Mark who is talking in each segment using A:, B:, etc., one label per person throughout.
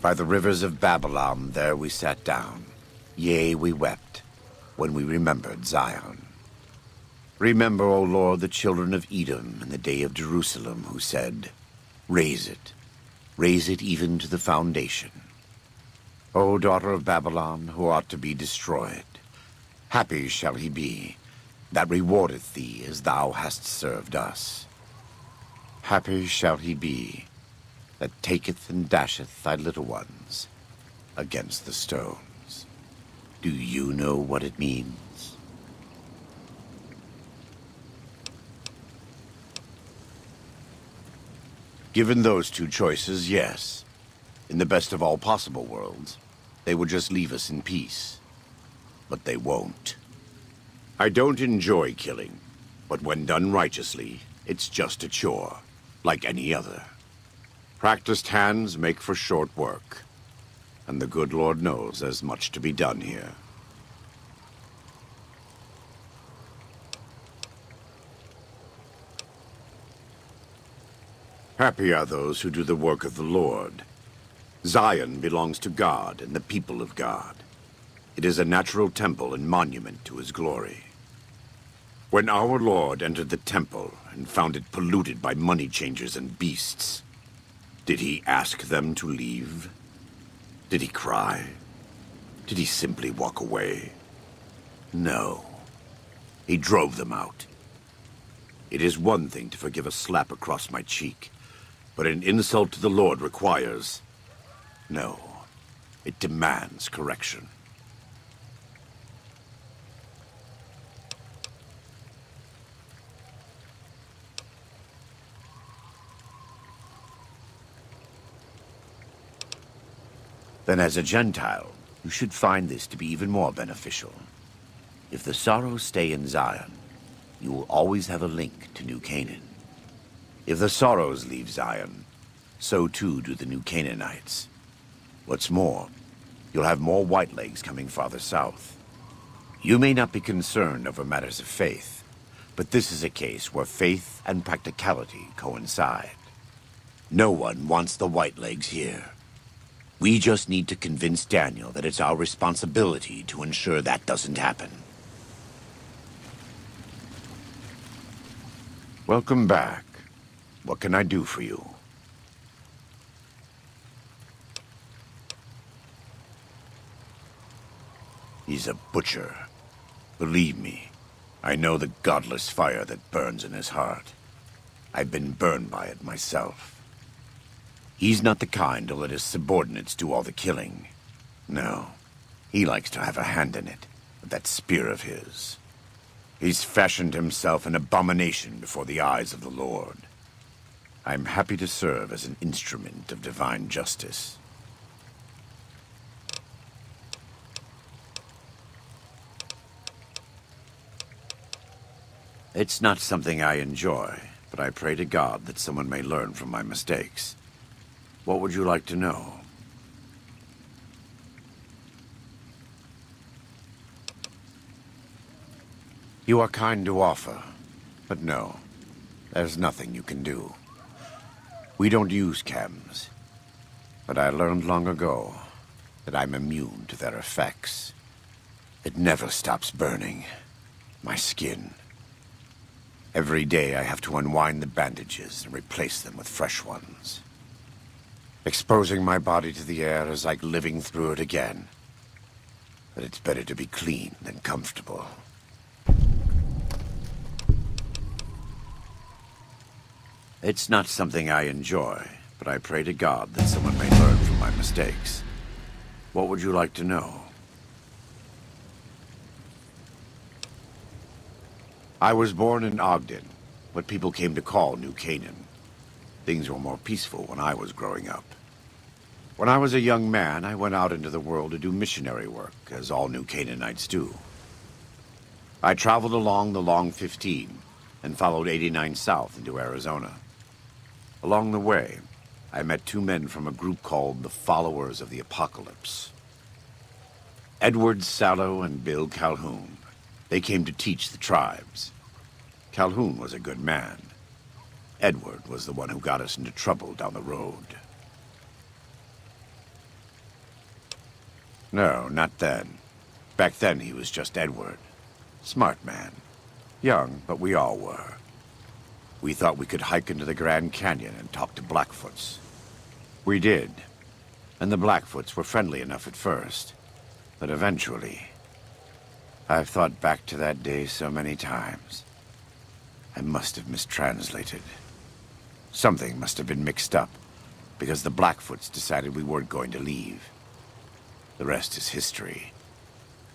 A: By the rivers of Babylon there we sat down. Yea, we wept, when we remembered Zion. Remember, O Lord, the children of Edom in the day of Jerusalem, who said, raise it even to the foundation. O daughter of Babylon, who ought to be destroyed, happy shall he be, that rewardeth thee as thou hast served us. Happy shall he be, that taketh and dasheth thy little ones against the stones. Do you know what it means? Given those two choices, yes. In the best of all possible worlds, they would just leave us in peace. But they won't. I don't enjoy killing, but when done righteously, it's just a chore, like any other. Practiced hands make for short work, and the good Lord knows there's much to be done here. Happy are those who do the work of the Lord. Zion belongs to God and the people of God. It is a natural temple and monument to his glory. When our Lord entered the temple and found it polluted by money changers and beasts, did he ask them to leave? Did he cry? Did he simply walk away? No. He drove them out. It is one thing to forgive a slap across my cheek, but an insult to the Lord requires... No. It demands correction. Then as a Gentile, you should find this to be even more beneficial. If the sorrows stay in Zion, you will always have a link to New Canaan. If the sorrows leave Zion, so too do the New Canaanites. What's more, you'll have more Whitelegs coming farther south. You may not be concerned over matters of faith, but this is a case where faith and practicality coincide. No one wants the Whitelegs here. We just need to convince Daniel that it's our responsibility to ensure that doesn't happen. Welcome back. What can I do for you? He's a butcher. Believe me, I know the godless fire that burns in his heart. I've been burned by it myself. He's not the kind to let his subordinates do all the killing. No, he likes to have a hand in it, with that spear of his. He's fashioned himself an abomination before the eyes of the Lord. I'm happy to serve as an instrument of divine justice. It's not something I enjoy, but I pray to God that someone may learn from my mistakes. What would you like to know? You are kind to offer, but no, there's nothing you can do. We don't use chems, but I learned long ago that I'm immune to their effects. It never stops burning. My skin. Every day I have to unwind the bandages and replace them with fresh ones. Exposing my body to the air is like living through it again. But it's better to be clean than comfortable. It's not something I enjoy, but I pray to God that someone may learn from my mistakes. What would you like to know? I was born in Ogden, what people came to call New Canaan. Things were more peaceful when I was growing up. When I was a young man, I went out into the world to do missionary work, as all New Canaanites do. I traveled along the Long 15 and followed 89 south into Arizona. Along the way, I met two men from a group called the Followers of the Apocalypse. Edward Sallow and Bill Calhoun. They came to teach the tribes. Calhoun was a good man. Edward was the one who got us into trouble down the road. No, not then. Back then he was just Edward. Smart man. Young, but we all were. We thought we could hike into the Grand Canyon and talk to Blackfoots. We did. And the Blackfoots were friendly enough at first. But eventually... I've thought back to that day so many times. I must have mistranslated. Something must have been mixed up, because the Blackfoots decided we weren't going to leave. The rest is history,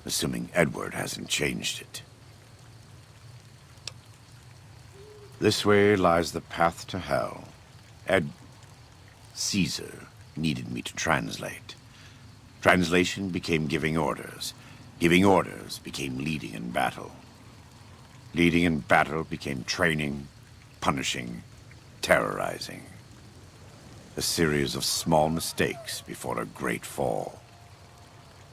A: assuming Edward hasn't changed it. This way lies the path to hell. Caesar needed me to translate. Translation became giving orders. Giving orders became leading in battle. Leading in battle became training, punishing, terrorizing. A series of small mistakes before a great fall.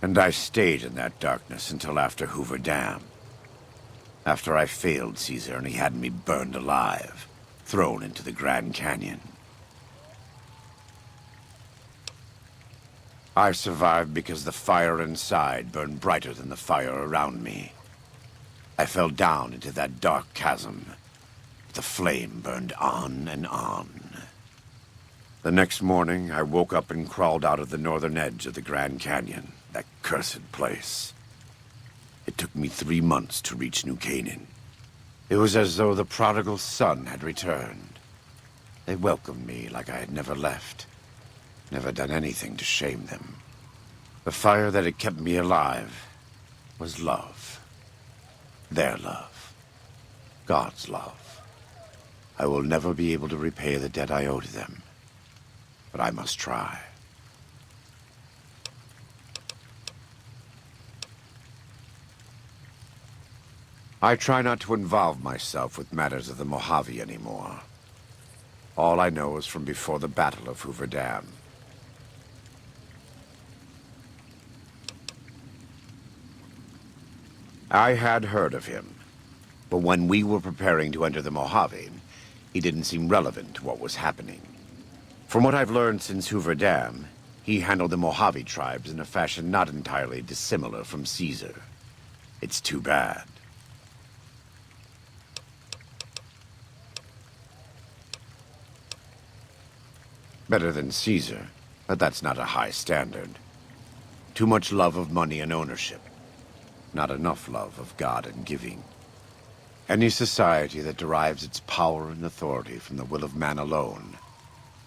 A: And I stayed in that darkness until after Hoover Dam. After I failed Caesar and he had me burned alive, thrown into the Grand Canyon. I survived because the fire inside burned brighter than the fire around me. I fell down into that dark chasm. The flame burned on and on. The next morning, I woke up and crawled out of the northern edge of the Grand Canyon, that cursed place. It took me 3 months to reach New Canaan. It was as though the prodigal son had returned. They welcomed me like I had never left. Never done anything to shame them. The fire that had kept me alive was love. Their love. God's love. I will never be able to repay the debt I owe to them, but I must try. I try not to involve myself with matters of the Mojave anymore. All I know is from before the Battle of Hoover Dam. I had heard of him, but when we were preparing to enter the Mojave, he didn't seem relevant to what was happening. From what I've learned since Hoover Dam, he handled the Mojave tribes in a fashion not entirely dissimilar from Caesar. It's too bad. Better than Caesar, but that's not a high standard. Too much love of money and ownership. Not enough love of God and giving. Any society that derives its power and authority from the will of man alone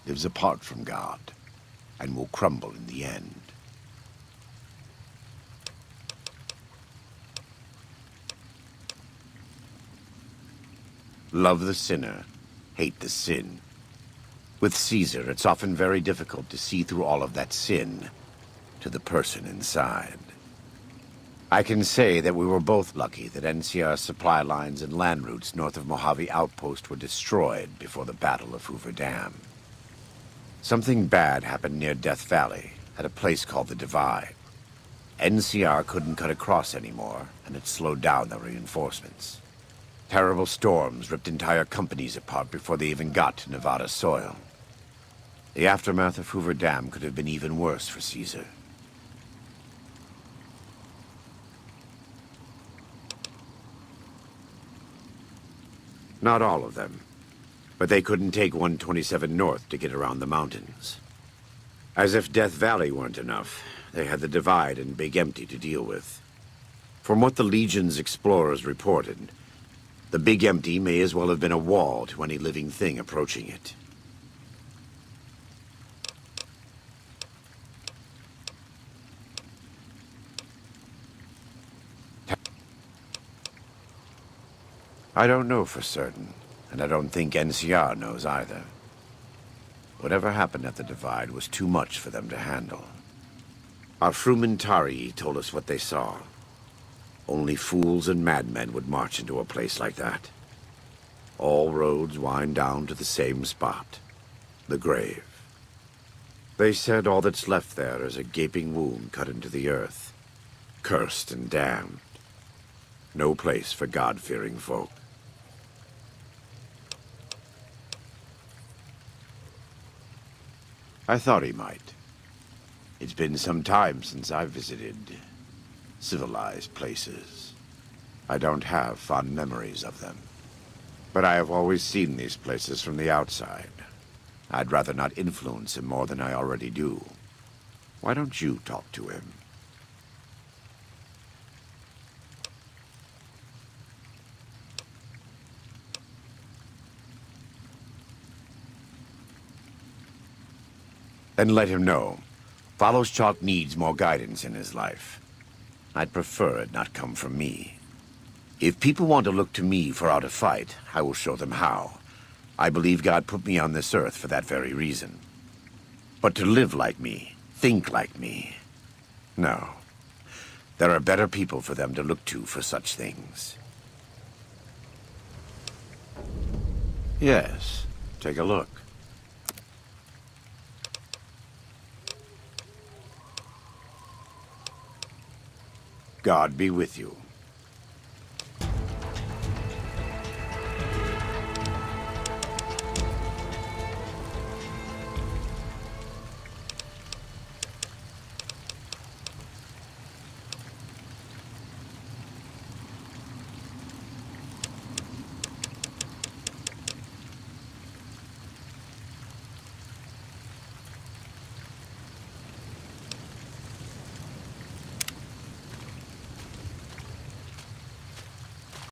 A: lives apart from God and will crumble in the end. Love the sinner, hate the sin. With Caesar, it's often very difficult to see through all of that sin to the person inside. I can say that we were both lucky that NCR supply lines and land routes north of Mojave Outpost were destroyed before the Battle of Hoover Dam. Something bad happened near Death Valley, at a place called the Divide. NCR couldn't cut across anymore, and it slowed down the reinforcements. Terrible storms ripped entire companies apart before they even got to Nevada soil. The aftermath of Hoover Dam could have been even worse for Caesar. Not all of them, but they couldn't take 127 North to get around the mountains. As if Death Valley weren't enough, they had the Divide and Big Empty to deal with. From what the Legion's explorers reported, the Big Empty may as well have been a wall to any living thing approaching it. I don't know for certain, and I don't think NCR knows either. Whatever happened at the Divide was too much for them to handle. Our Frumentari told us what they saw. Only fools and madmen would march into a place like that. All roads wind down to the same spot, the grave. They said all that's left there is a gaping wound cut into the earth, cursed and damned. No place for God-fearing folk. I thought he might. It's been some time since I've visited civilized places. I don't have fond memories of them. But I have always seen these places from the outside. I'd rather not influence him more than I already do. Why don't you talk to him? Then let him know. Fallows-Chalk needs more guidance in his life. I'd prefer it not come from me. If people want to look to me for how to fight, I will show them how. I believe God put me on this earth for that very reason. But to live like me, think like me, no. There are better people for them to look to for such things. Yes, take a look. God be with you.